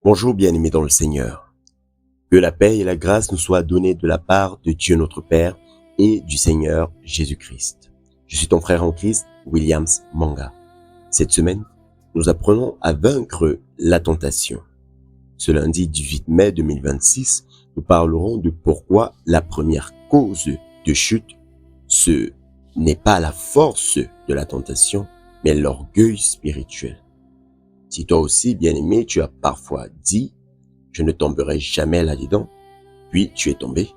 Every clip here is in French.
Bonjour bien-aimés dans le Seigneur. Que la paix et la grâce nous soient données de la part de Dieu notre Père et du Seigneur Jésus-Christ. Je suis ton frère en Christ, Williams Manga. Cette semaine, nous apprenons à vaincre la tentation. Ce lundi 18 mai 2026, nous parlerons de pourquoi la première cause de chute, ce n'est pas la force de la tentation, mais l'orgueil spirituel. Si toi aussi, bien-aimé, tu as parfois dit « je ne tomberai jamais là-dedans », puis tu es tombé.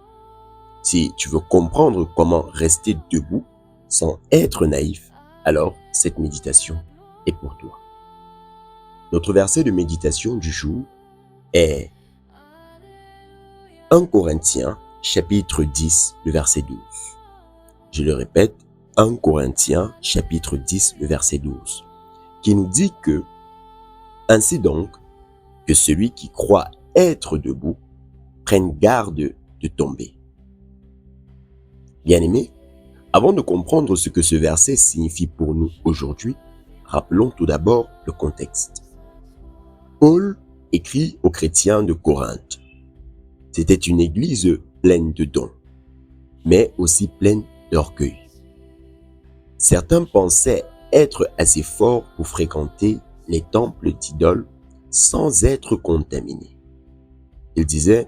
Si tu veux comprendre comment rester debout sans être naïf, alors cette méditation est pour toi. Notre verset de méditation du jour est 1 Corinthiens chapitre 10, le verset 12. Je le répète, 1 Corinthiens chapitre 10, le verset 12, qui nous dit que « Ainsi donc, que celui qui croit être debout prenne garde de tomber. » Bien-aimés, avant de comprendre ce que ce verset signifie pour nous aujourd'hui, rappelons tout d'abord le contexte. Paul écrit aux chrétiens de Corinthe. C'était une église pleine de dons, mais aussi pleine d'orgueil. Certains pensaient être assez forts pour fréquenter les temples d'idoles sans être contaminés. Il disait,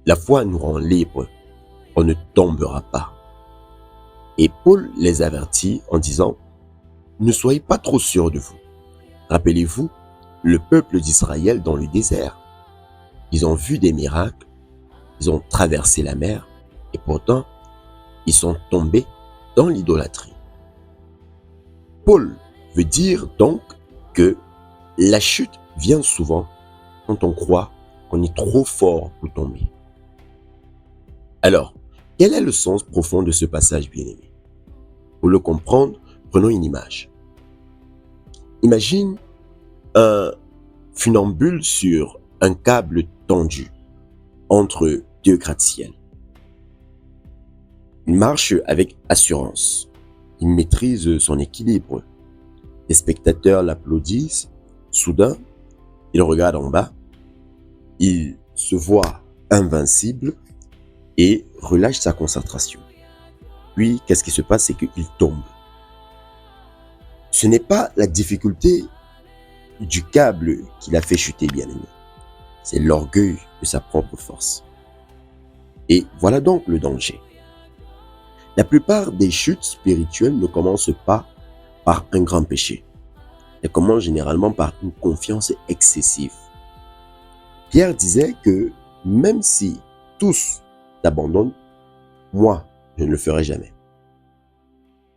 la foi nous rend libres, on ne tombera pas. Et Paul les avertit en disant, ne soyez pas trop sûrs de vous. Rappelez-vous, le peuple d'Israël dans le désert. Ils ont vu des miracles, ils ont traversé la mer, et pourtant, ils sont tombés dans l'idolâtrie. Paul veut dire donc que la chute vient souvent quand on croit qu'on est trop fort pour tomber. Alors, quel est le sens profond de ce passage bien-aimé? Pour le comprendre, prenons une image. Imagine un funambule sur un câble tendu entre deux gratte-ciel. Il marche avec assurance. Il maîtrise son équilibre. Les spectateurs l'applaudissent. Soudain, il regarde en bas. Il se voit invincible et relâche sa concentration. Puis, qu'est-ce qui se passe? C'est qu'il tombe. Ce n'est pas la difficulté du câble qui l'a fait chuter, bien-aimé. C'est l'orgueil de sa propre force. Et voilà donc le danger. La plupart des chutes spirituelles ne commencent pas par un grand péché. Elles commencent généralement par une confiance excessive. Pierre disait que même si tous t'abandonnent, moi, je ne le ferai jamais.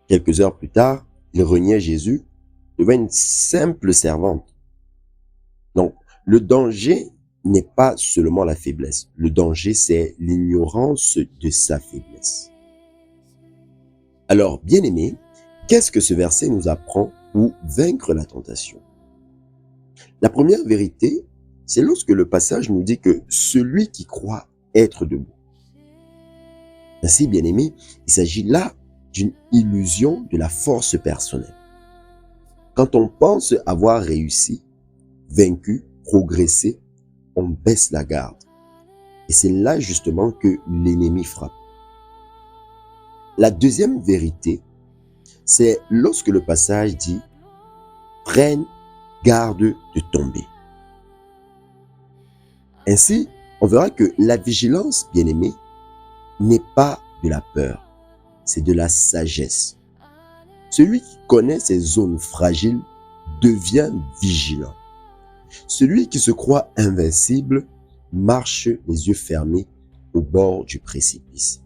Quelques heures plus tard, il reniait Jésus, devint une simple servante. Donc, le danger n'est pas seulement la faiblesse. Le danger, c'est l'ignorance de sa faiblesse. Alors, bien-aimés, qu'est-ce que ce verset nous apprend pour vaincre la tentation? La première vérité, c'est lorsque le passage nous dit que celui qui croit être debout. Ainsi, bien-aimés, il s'agit là d'une illusion de la force personnelle. Quand on pense avoir réussi, vaincu, progressé, on baisse la garde. Et c'est là justement que l'ennemi frappe. La deuxième vérité, c'est lorsque le passage dit « prenne garde de tomber ». Ainsi, on verra que la vigilance, bien-aimée, n'est pas de la peur, c'est de la sagesse. Celui qui connaît ses zones fragiles devient vigilant. Celui qui se croit invincible marche les yeux fermés au bord du précipice.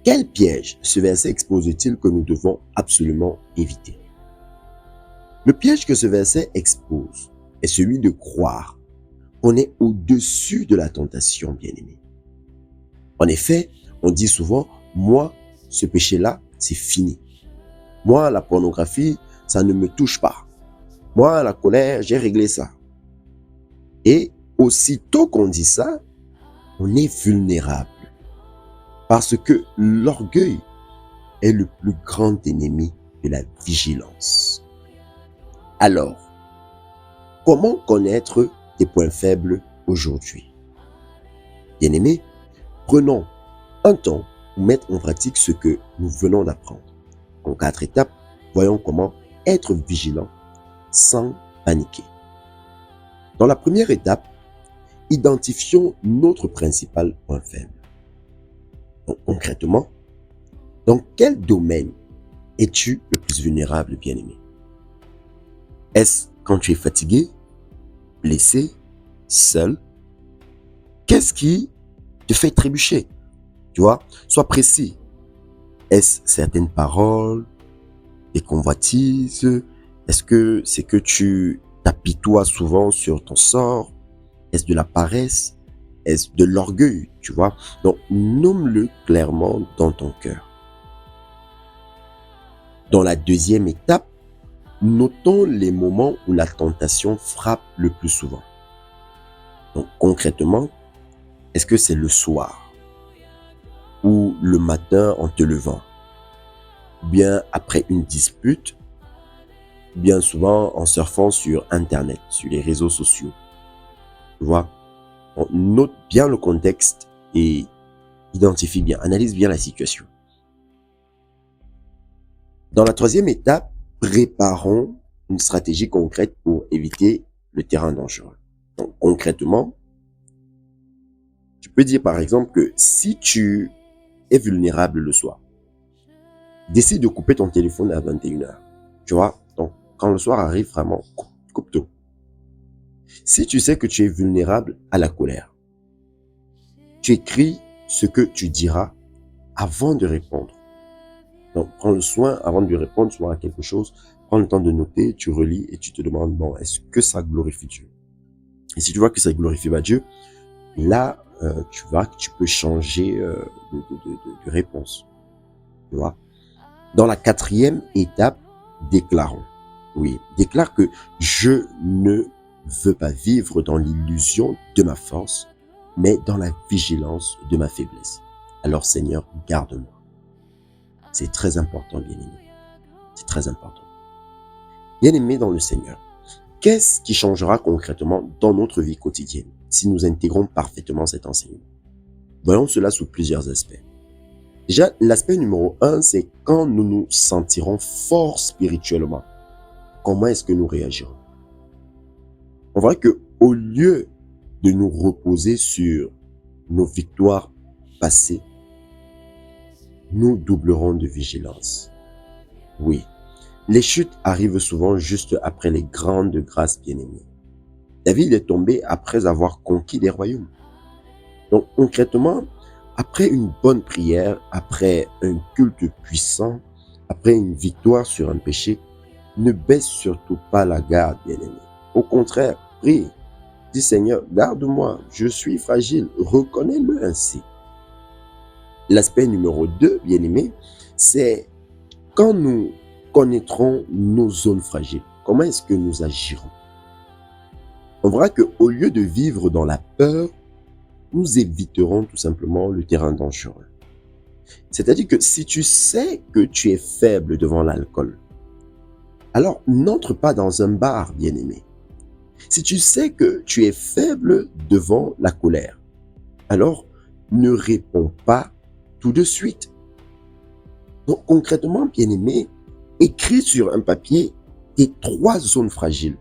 Quel piège ce verset expose-t-il que nous devons absolument éviter? Le piège que ce verset expose est celui de croire qu'on est au-dessus de la tentation, bien-aimé. En effet, on dit souvent, moi, ce péché-là, c'est fini. Moi, la pornographie, ça ne me touche pas. Moi, la colère, j'ai réglé ça. Et aussitôt qu'on dit ça, on est vulnérable. Parce que l'orgueil est le plus grand ennemi de la vigilance. Alors, comment connaître tes points faibles aujourd'hui. Bien-aimés, prenons un temps pour mettre en pratique ce que nous venons d'apprendre. En 4 étapes, voyons comment être vigilant sans paniquer. Dans la première étape, identifions notre principal point faible. Donc, concrètement, dans quel domaine es-tu le plus vulnérable, bien-aimé? Est-ce quand tu es fatigué, blessé, seul? Qu'est-ce qui te fait trébucher? Tu vois, sois précis. Est-ce certaines paroles, des convoitises? Est-ce que c'est que tu t'apitoies souvent sur ton sort? Est-ce de la paresse? Est-ce de l'orgueil? Tu vois? Donc, nomme-le clairement dans ton cœur. Dans la deuxième étape, notons les moments où la tentation frappe le plus souvent. Donc, concrètement, est-ce que c'est le soir ou le matin en te levant? Ou bien après une dispute? Ou bien souvent en surfant sur Internet, sur les réseaux sociaux? Tu vois? On note bien le contexte et identifie bien, analyse bien la situation. Dans la troisième étape, préparons une stratégie concrète pour éviter le terrain dangereux. Donc, concrètement, tu peux dire par exemple que si tu es vulnérable le soir, décide de couper ton téléphone à 21h. Tu vois? Donc, quand le soir arrive, vraiment, coupe tout. Si tu sais que tu es vulnérable à la colère, tu écris ce que tu diras avant de répondre. Donc, prends le soin, avant de lui répondre soit à quelque chose, prends le temps de noter, tu relis et tu te demandes, bon, est-ce que ça glorifie Dieu? Et si tu vois que ça glorifie pas Dieu, là, tu vois que tu peux changer de réponse. Tu vois? Dans la quatrième étape, déclarons. Oui, déclare que je ne veux pas vivre dans l'illusion de ma force, mais dans la vigilance de ma faiblesse. Alors Seigneur, garde-moi. C'est très important, bien-aimé. C'est très important. Bien-aimé dans le Seigneur, qu'est-ce qui changera concrètement dans notre vie quotidienne si nous intégrons parfaitement cet enseignement? Voyons cela sous plusieurs aspects. Déjà, l'aspect numéro 1, c'est quand nous nous sentirons forts spirituellement. Comment est-ce que nous réagirons? On voit que au lieu de nous reposer sur nos victoires passées, nous doublerons de vigilance. Oui, les chutes arrivent souvent juste après les grandes grâces bien-aimées. David est tombé après avoir conquis des royaumes. Donc concrètement, après une bonne prière, après un culte puissant, après une victoire sur un péché, ne baisse surtout pas la garde, bien-aimé. Au contraire, prie. Dis Seigneur, garde-moi, je suis fragile, reconnais-le ainsi. L'aspect numéro 2, bien-aimé, c'est quand nous connaîtrons nos zones fragiles, comment est-ce que nous agirons? On verra qu'au lieu de vivre dans la peur, nous éviterons tout simplement le terrain dangereux. C'est-à-dire que si tu sais que tu es faible devant l'alcool, alors n'entre pas dans un bar, bien-aimé. Si tu sais que tu es faible devant la colère, alors ne réponds pas tout de suite. Donc concrètement, bien-aimé, écris sur un papier tes 3 zones fragiles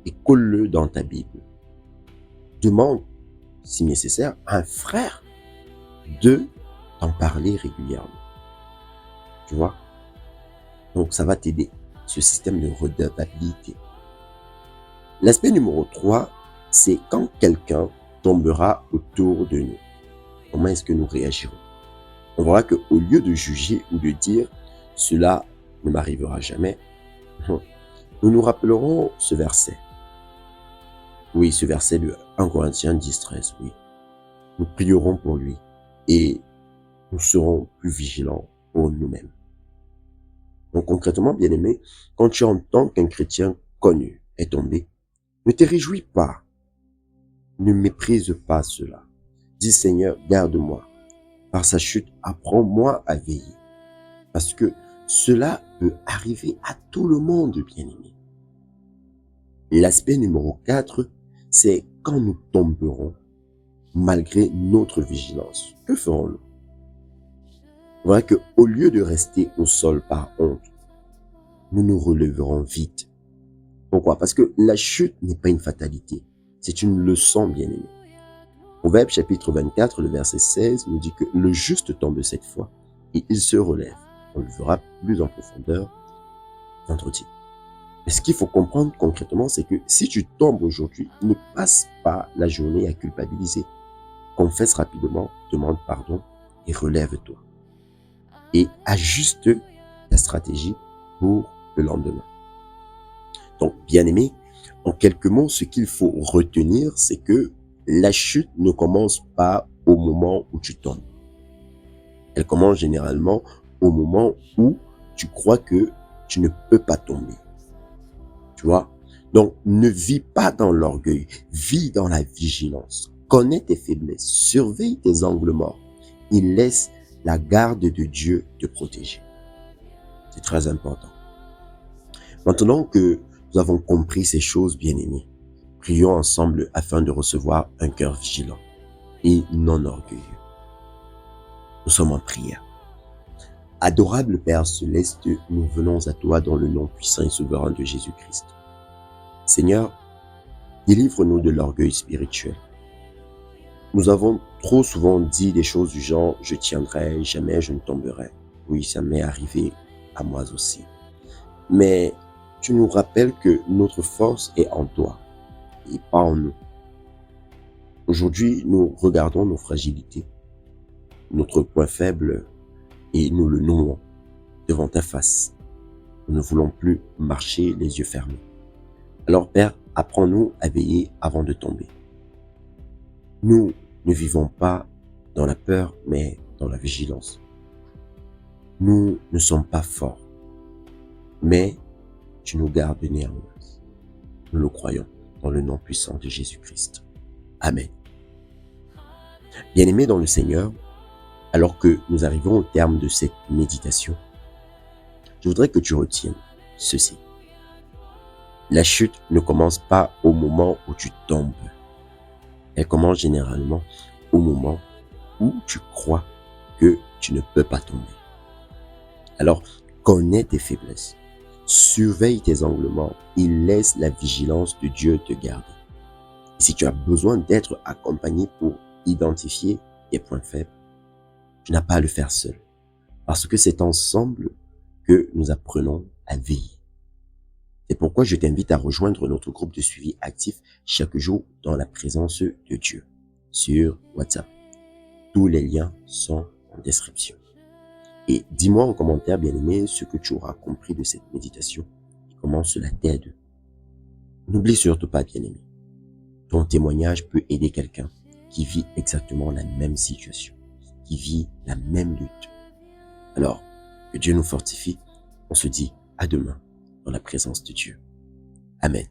et colle-le dans ta Bible. Demande, si nécessaire, à un frère de t'en parler régulièrement. Tu vois? Donc ça va t'aider, ce système de redevabilité. L'aspect numéro 3, c'est quand quelqu'un tombera autour de nous. Comment est-ce que nous réagirons? On verra qu'au lieu de juger ou de dire « cela ne m'arrivera jamais », nous nous rappellerons ce verset. Oui, ce verset de 1 Corinthiens 10-13, oui. Nous prierons pour lui et nous serons plus vigilants pour nous-mêmes. Donc concrètement, bien-aimé, quand tu entends qu'un chrétien connu est tombé, ne te réjouis pas, ne méprise pas cela. Dis Seigneur, garde-moi. Par sa chute, apprends-moi à veiller. Parce que cela peut arriver à tout le monde, bien-aimé. L'aspect numéro 4, c'est quand nous tomberons, malgré notre vigilance, que ferons-nous? Voilà que au lieu de rester au sol par honte, nous nous relèverons vite. Pourquoi? Parce que la chute n'est pas une fatalité, c'est une leçon, bien-aimé. Proverbe chapitre 24, le verset 16 nous dit que le juste tombe cette fois et il se relève. On le verra plus en profondeur vendredi. Mais ce qu'il faut comprendre concrètement, c'est que si tu tombes aujourd'hui, ne passe pas la journée à culpabiliser. Confesse rapidement, demande pardon et relève-toi. Et ajuste ta stratégie pour le lendemain. Donc, bien-aimé, en quelques mots, ce qu'il faut retenir, c'est que la chute ne commence pas au moment où tu tombes. Elle commence généralement au moment où tu crois que tu ne peux pas tomber. Tu vois? Donc, ne vis pas dans l'orgueil, vis dans la vigilance. Connais tes faiblesses, surveille tes angles morts. Il laisse la garde de Dieu te protéger. C'est très important. Maintenant que nous avons compris ces choses, bien-aimés, prions ensemble afin de recevoir un cœur vigilant et non orgueilleux. Nous sommes en prière. Adorable Père céleste, nous venons à toi dans le nom puissant et souverain de Jésus-Christ. Seigneur, délivre-nous de l'orgueil spirituel. Nous avons trop souvent dit des choses du genre « je tiendrai, jamais je ne tomberai ». Oui, ça m'est arrivé à moi aussi. Mais tu nous rappelles que notre force est en toi et pas en nous. Aujourd'hui, nous regardons nos fragilités, notre point faible et nous le nommons devant ta face. Nous ne voulons plus marcher les yeux fermés. Alors Père, apprends-nous à veiller avant de tomber. Nous ne vivons pas dans la peur, mais dans la vigilance. Nous ne sommes pas forts, mais tu nous gardes néanmoins. Nous le croyons dans le nom puissant de Jésus-Christ. Amen. Bien-aimés dans le Seigneur, alors que nous arrivons au terme de cette méditation, je voudrais que tu retiennes ceci. La chute ne commence pas au moment où tu tombes. Elle commence généralement au moment où tu crois que tu ne peux pas tomber. Alors, connais tes faiblesses, surveille tes angles morts et laisse la vigilance de Dieu te garder. Et si tu as besoin d'être accompagné pour identifier tes points faibles, tu n'as pas à le faire seul, parce que c'est ensemble que nous apprenons à veiller. C'est pourquoi je t'invite à rejoindre notre groupe de suivi actif chaque jour dans la présence de Dieu sur WhatsApp. Tous les liens sont en description. Et dis-moi en commentaire, bien-aimé, ce que tu auras compris de cette méditation et comment cela t'aide. N'oublie surtout pas, bien-aimé, ton témoignage peut aider quelqu'un qui vit exactement la même situation, qui vit la même lutte. Alors, que Dieu nous fortifie. On se dit à demain dans la présence de Dieu. Amen.